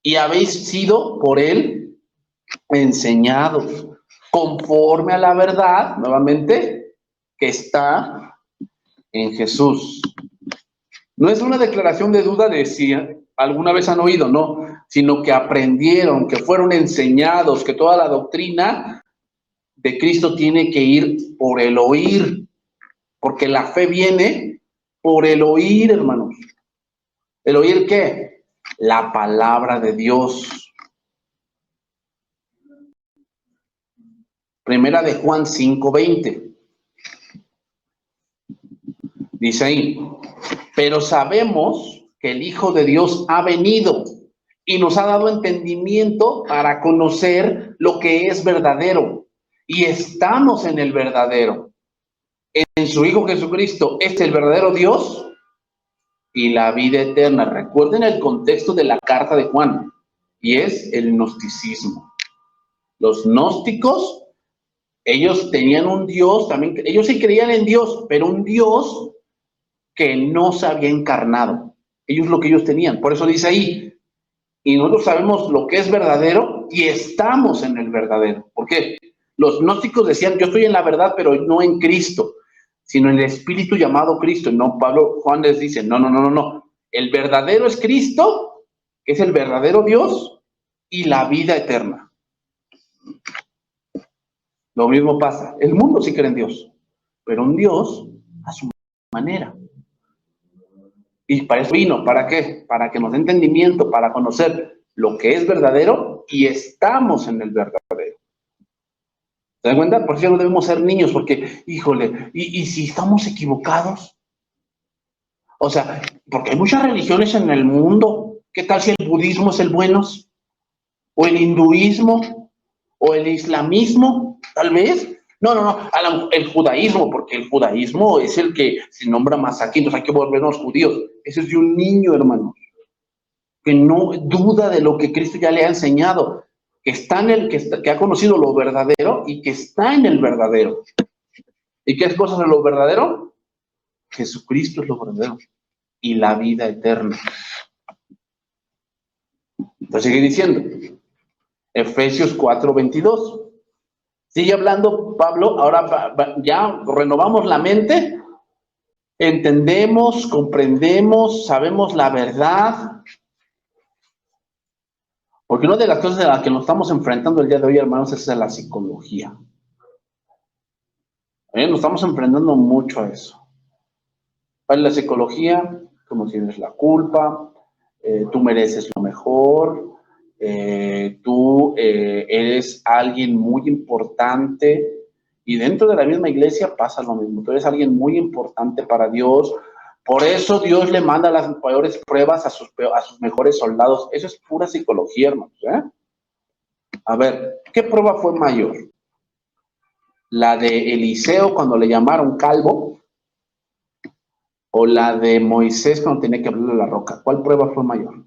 y habéis sido por él enseñados, conforme a la verdad, nuevamente, que está en Jesús. No es una declaración de duda de si alguna vez han oído, no, sino que aprendieron, que fueron enseñados, que toda la doctrina de Cristo tiene que ir por el oír, porque la fe viene por el oír, hermanos. ¿El oír qué? La palabra de Dios. Primera de Juan 5:20. Dice ahí, pero sabemos que el Hijo de Dios ha venido y nos ha dado entendimiento para conocer lo que es verdadero. Y estamos en el verdadero. En su Hijo Jesucristo, este es el verdadero Dios y la vida eterna. Recuerden el contexto de la carta de Juan, y es el gnosticismo. Los gnósticos, ellos tenían un Dios, también, ellos sí creían en Dios, pero un Dios que no se había encarnado. Lo que ellos tenían. Por eso dice ahí, y nosotros sabemos lo que es verdadero y estamos en el verdadero. ¿Por qué? Los gnósticos decían, yo estoy en la verdad, pero no en Cristo, sino en el Espíritu llamado Cristo. No, Juan les dice, no. El verdadero es Cristo, que es el verdadero Dios, y la vida eterna. Lo mismo pasa. El mundo sí cree en Dios, pero un Dios a su manera. Y para eso vino, ¿para qué? Para que nos dé entendimiento, para conocer lo que es verdadero y estamos en el verdadero. ¿Se dan cuenta? Por eso ya no debemos ser niños, porque, híjole, ¿y si estamos equivocados? O sea, porque hay muchas religiones en el mundo. ¿Qué tal si el budismo es el bueno? ¿O el hinduismo? ¿O el islamismo? Tal vez. No, el judaísmo, porque el judaísmo es el que se nombra más aquí, entonces hay que volvernos judíos. Ese es de un niño, hermano, que no duda de lo que Cristo ya le ha enseñado, que está en el que ha conocido lo verdadero y que está en el verdadero. ¿Y qué es cosa de lo verdadero? Jesucristo es lo verdadero y la vida eterna. Entonces sigue diciendo, Efesios 4:22. Sigue hablando Pablo, ahora ya renovamos la mente, entendemos, comprendemos, sabemos la verdad. Porque una de las cosas a las que nos estamos enfrentando el día de hoy, hermanos, es a la psicología. Nos estamos enfrentando mucho a eso. ¿Cuál es la psicología? Como tienes la culpa, tú mereces lo mejor, tú eres alguien muy importante, y dentro de la misma iglesia pasa lo mismo. Tú eres alguien muy importante para Dios, por eso Dios le manda las peores pruebas a sus mejores soldados. Eso es pura psicología, hermanos. A ver, ¿qué prueba fue mayor? ¿La de Eliseo cuando le llamaron calvo? ¿O la de Moisés cuando tenía que hablarle a la roca? ¿Cuál prueba fue mayor?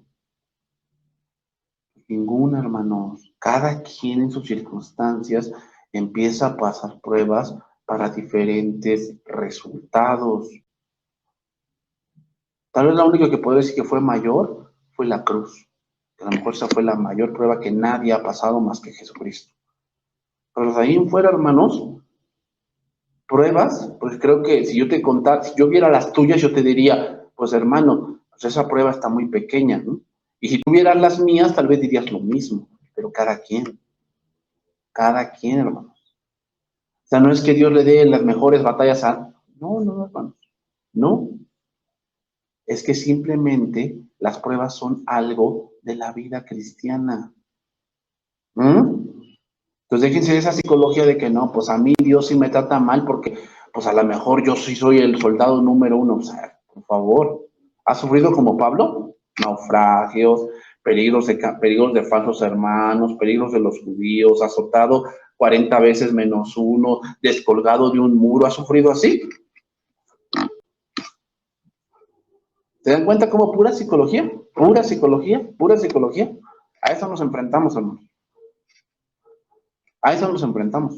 Ninguna, hermanos. Cada quien en sus circunstancias empieza a pasar pruebas para diferentes resultados. Tal vez la única que puedo decir que fue mayor fue la cruz. A lo mejor esa fue la mayor prueba que nadie ha pasado más que Jesucristo. Pero de ahí en fuera, hermanos, pruebas, pues creo que si yo te contara, si yo viera las tuyas, yo te diría, pues hermano, pues esa prueba está muy pequeña, ¿no? Y si tuvieras las mías, tal vez dirías lo mismo, pero cada quien, hermanos. O sea, no es que Dios le dé las mejores batallas a... No, hermanos, no. Es que simplemente las pruebas son algo de la vida cristiana. Entonces déjense de esa psicología de que no, pues a mí Dios sí me trata mal porque pues a lo mejor yo sí soy el soldado número uno. O sea, por favor, ¿has sufrido como Pablo? Naufragios, peligros de falsos hermanos, peligros de los judíos, azotado 40 veces menos uno, descolgado de un muro. ¿Has sufrido así? ¿Se dan cuenta cómo pura psicología? Pura psicología, pura psicología. A eso nos enfrentamos, hermanos. A eso nos enfrentamos.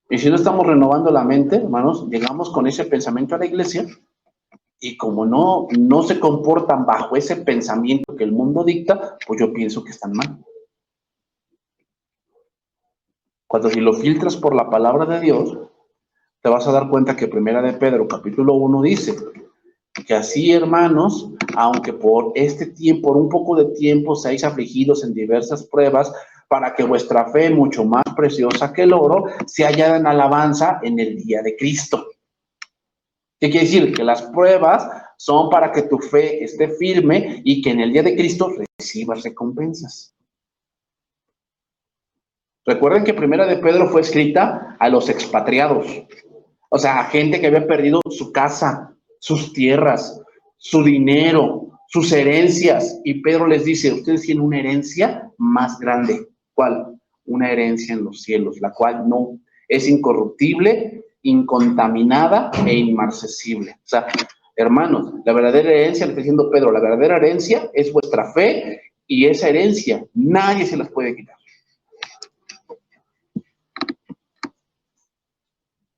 Y si no estamos renovando la mente, hermanos, llegamos con ese pensamiento a la iglesia y como no se comportan bajo ese pensamiento que el mundo dicta, pues yo pienso que están mal. Cuando si lo filtras por la palabra de Dios, te vas a dar cuenta que Primera de Pedro, capítulo 1, dice que así, hermanos, aunque por este tiempo, por un poco de tiempo, seáis afligidos en diversas pruebas, para que vuestra fe, mucho más preciosa que el oro, se hallada en alabanza en el día de Cristo. ¿Qué quiere decir? Que las pruebas son para que tu fe esté firme y que en el día de Cristo recibas recompensas. Recuerden que Primera de Pedro fue escrita a los expatriados, o sea, a gente que había perdido su casa, sus tierras, su dinero, sus herencias. Y Pedro les dice, ustedes tienen una herencia más grande. ¿Cuál? Una herencia en los cielos, la cual no es incorruptible, incontaminada e inmarcesible. O sea, hermanos, la verdadera herencia, le está diciendo Pedro, la verdadera herencia es vuestra fe y esa herencia nadie se las puede quitar.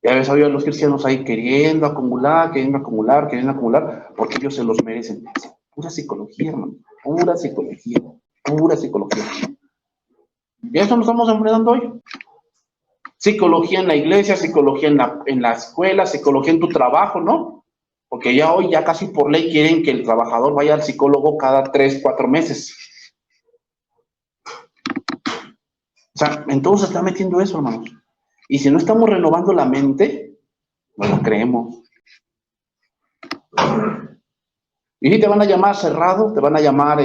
Ya ves, había los cristianos ahí queriendo acumular, porque ellos se los merecen. Pura psicología, hermano, pura psicología. Y eso nos estamos enfrentando hoy. Psicología en la iglesia, psicología en la escuela, psicología en tu trabajo, ¿no? Porque ya hoy, ya casi por ley quieren que el trabajador vaya al psicólogo cada 3, 4 meses. O sea, entonces se está metiendo eso, hermanos. Y si no estamos renovando la mente, no lo creemos. Y si te van a llamar cerrado, te van a llamar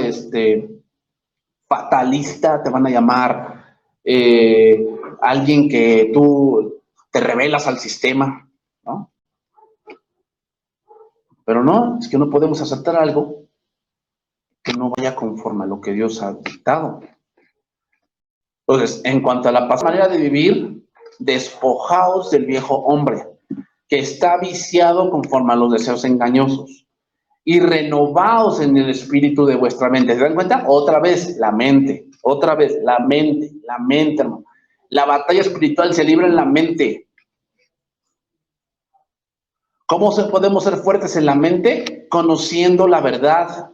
fatalista, te van a llamar alguien que tú te rebelas al sistema, ¿no? Pero no, es que no podemos aceptar algo que no vaya conforme a lo que Dios ha dictado. Entonces, en cuanto a la manera de vivir, despojaos del viejo hombre, que está viciado conforme a los deseos engañosos, y renovaos en el espíritu de vuestra mente. ¿Se dan cuenta? Otra vez, la mente, hermano. La batalla espiritual se libra en la mente. ¿Cómo podemos ser fuertes en la mente? Conociendo la verdad,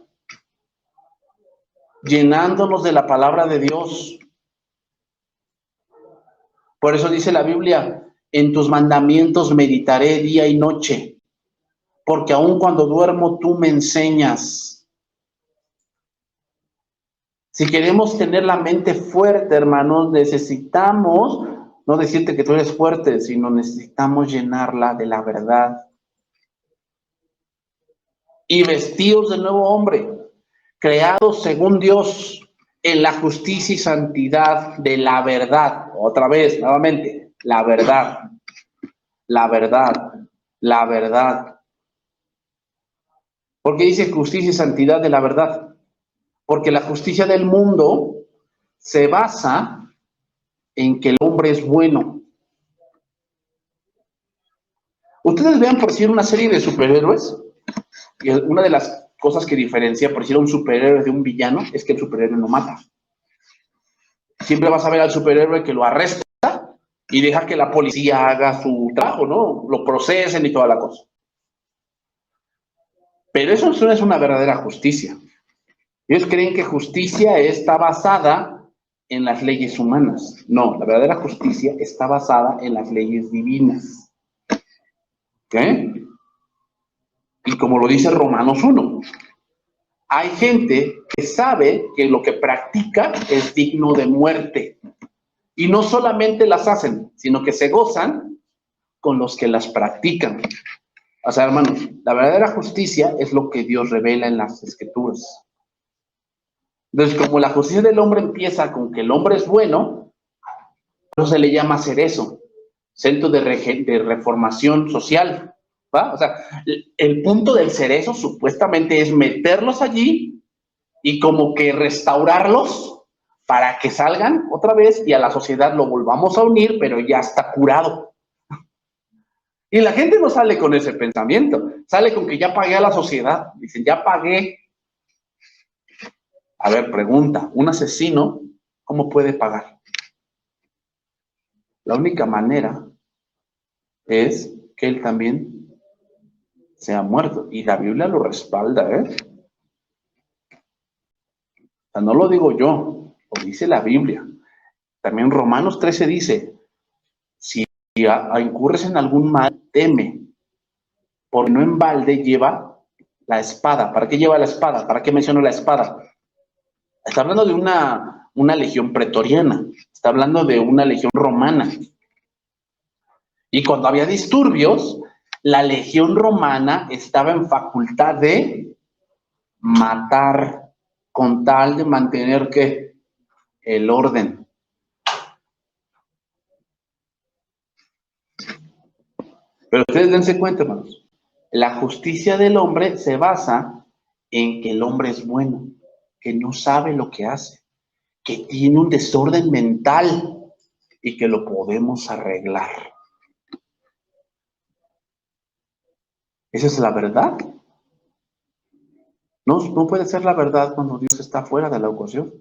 llenándonos de la palabra de Dios. Por eso dice la Biblia, en tus mandamientos meditaré día y noche, porque aun cuando duermo tú me enseñas. Si queremos tener la mente fuerte, hermanos, necesitamos, no decirte que tú eres fuerte, sino necesitamos llenarla de la verdad. Y vestidos del nuevo hombre, creados según Dios, en la justicia y santidad de la verdad. Otra vez, nuevamente, la verdad. ¿Por qué dice justicia y santidad de la verdad? Porque la justicia del mundo se basa en que el hombre es bueno. Ustedes vean, por decir, una serie de superhéroes, y una de las cosas que diferencia, por decir, un superhéroe de un villano, es que el superhéroe no mata. Siempre vas a ver al superhéroe que lo arresta y deja que la policía haga su trabajo, ¿no? Lo procesen y toda la cosa. Pero eso no es una verdadera justicia. Ellos creen que justicia está basada en las leyes humanas. No, la verdadera justicia está basada en las leyes divinas. ¿Ok? Y como lo dice Romanos 1, hay gente que sabe que lo que practica es digno de muerte. Y no solamente las hacen, sino que se gozan con los que las practican. O sea, hermanos, la verdadera justicia es lo que Dios revela en las Escrituras. Entonces, como la justicia del hombre empieza con que el hombre es bueno, no se le llama cerezo, centro de reformación social, ¿va? O sea, el punto del cerezo supuestamente es meterlos allí y como que restaurarlos para que salgan otra vez y a la sociedad lo volvamos a unir, pero ya está curado. Y la gente no sale con ese pensamiento, sale con que ya pagué a la sociedad, dicen, ya pagué. A ver, pregunta, ¿un asesino cómo puede pagar? La única manera es que él también sea muerto, y la Biblia lo respalda, ¿eh? O sea, no lo digo yo, lo dice la Biblia. También Romanos 13 dice, si incurres en algún mal, teme, porque no en balde lleva la espada. ¿Para qué lleva la espada? ¿Para qué menciona la espada? Está hablando de una legión pretoriana, está hablando de una legión romana. Y cuando había disturbios, la legión romana estaba en facultad de matar con tal de mantener ¿qué? El orden. Pero ustedes dense cuenta, hermanos, la justicia del hombre se basa en que el hombre es bueno, que no sabe lo que hace, que tiene un desorden mental y que lo podemos arreglar. ¿Esa es la verdad? No puede ser la verdad cuando Dios está fuera de la ecuación.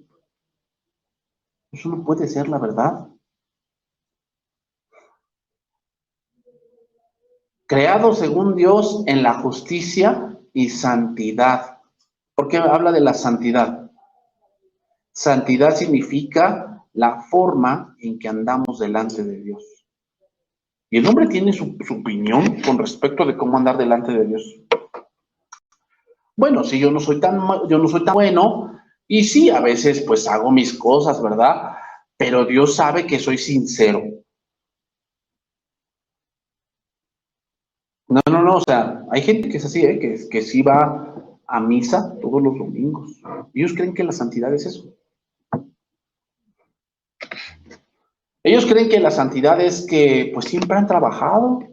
Eso no puede ser la verdad. Creado según Dios en la justicia y santidad. ¿Por qué habla de la santidad? Santidad significa la forma en que andamos delante de Dios. Y el hombre tiene su opinión con respecto de cómo andar delante de Dios. Bueno, si yo no soy tan bueno, y sí, a veces pues hago mis cosas, ¿verdad? Pero Dios sabe que soy sincero. No, o sea, hay gente que es así, que sí va a misa todos los domingos. Ellos creen que la santidad es eso. Ellos creen que la santidad es que pues siempre han trabajado.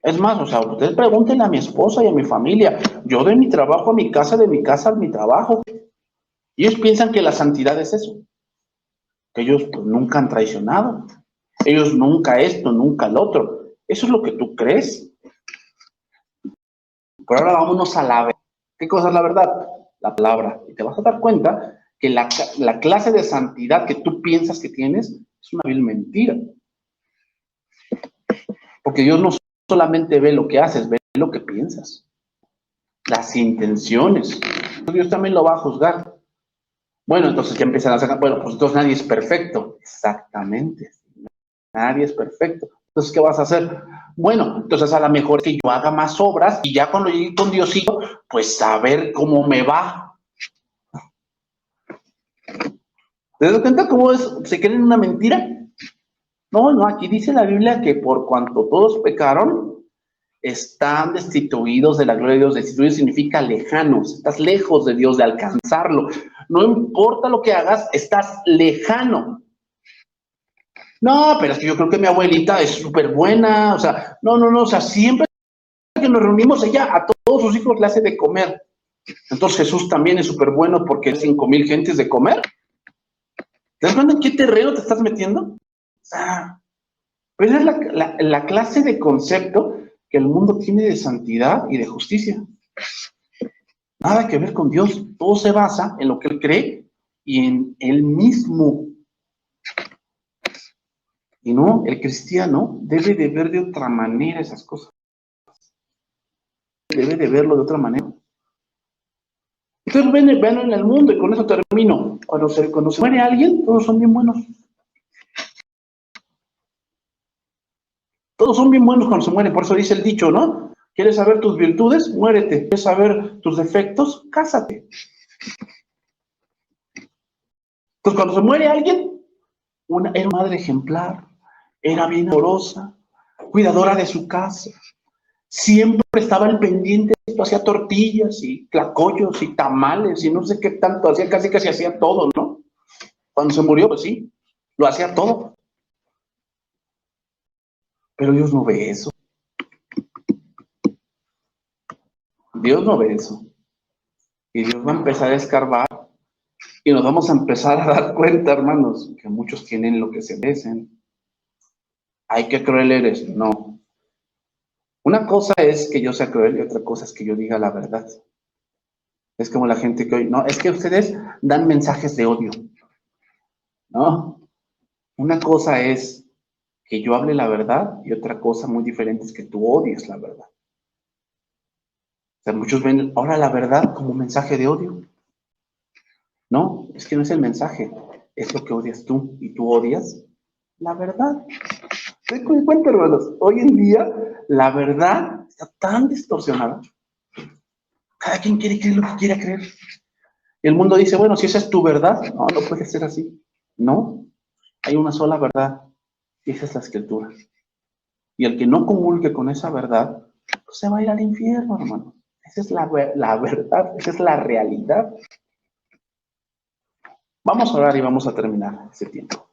Es más, o sea, ustedes pregúntenle a mi esposa y a mi familia. Yo de mi trabajo a mi casa, de mi casa a mi trabajo. Ellos piensan que la santidad es eso. Que ellos pues, nunca han traicionado. Ellos nunca esto, nunca el otro. Eso es lo que tú crees. Pero ahora vámonos a la verdad. ¿Qué cosa es la verdad? La palabra. Y te vas a dar cuenta que la clase de santidad que tú piensas que tienes es una vil mentira. Porque Dios no solamente ve lo que haces, ve lo que piensas. Las intenciones. Dios también lo va a juzgar. Bueno, entonces ya empiezan a sacar, bueno, pues entonces nadie es perfecto. Exactamente. Nadie es perfecto. Entonces, ¿qué vas a hacer? Bueno, entonces a lo mejor que yo haga más obras y ya cuando llegue con Diosito, pues a ver cómo me va. ¿Te das cuenta cómo se creen una mentira? No, aquí dice la Biblia que por cuanto todos pecaron, están destituidos de la gloria de Dios. Destituido significa lejanos, estás lejos de Dios, de alcanzarlo. No importa lo que hagas, estás lejano. No, pero es que yo creo que mi abuelita es súper buena, o sea, no, o sea, siempre que nos reunimos ella, a todos sus hijos le hace de comer. Entonces Jesús también es súper bueno porque es 5,000 gentes de comer. ¿Te das cuenta en qué terreno te estás metiendo? O sea, pero es la clase de concepto que el mundo tiene de santidad y de justicia. Nada que ver con Dios. Todo se basa en lo que Él cree y en Él mismo. Y no, el cristiano debe de ver de otra manera esas cosas. Debe de verlo de otra manera. Entonces ven en el mundo y con eso termino. Cuando se muere alguien, todos son bien buenos. Todos son bien buenos cuando se mueren, por eso dice el dicho, ¿no? ¿Quieres saber tus virtudes? Muérete. ¿Quieres saber tus defectos? Cásate. Entonces cuando se muere alguien, era una madre ejemplar, era bien amorosa, cuidadora de su casa, siempre estaba al pendiente de esto, hacía tortillas y tlacoyos y tamales y no sé qué tanto, hacía casi hacía todo, ¿no? Cuando se murió, pues sí, lo hacía todo. Pero Dios no ve eso. Dios no ve eso. Y Dios va a empezar a escarbar y nos vamos a empezar a dar cuenta, hermanos, que muchos tienen lo que se merecen. Ay, qué cruel eres. No. Una cosa es que yo sea cruel y otra cosa es que yo diga la verdad. Es como la gente que hoy, no, es que ustedes dan mensajes de odio. No. Una cosa es que yo hable la verdad y otra cosa muy diferente es que tú odies la verdad. O sea, muchos ven ahora la verdad como un mensaje de odio. No, es que no es el mensaje, es lo que odias tú y tú odias la verdad. ¿Se dan cuenta, hermanos? Hoy en día la verdad está tan distorsionada. Cada quien quiere creer lo que quiera creer. Y el mundo dice, bueno, si esa es tu verdad, no, no puede ser así. No, hay una sola verdad y esa es la Escritura. Y el que no comulgue con esa verdad, pues se va a ir al infierno, hermano. Esa es la verdad, esa es la realidad. Vamos a orar y vamos a terminar ese tiempo.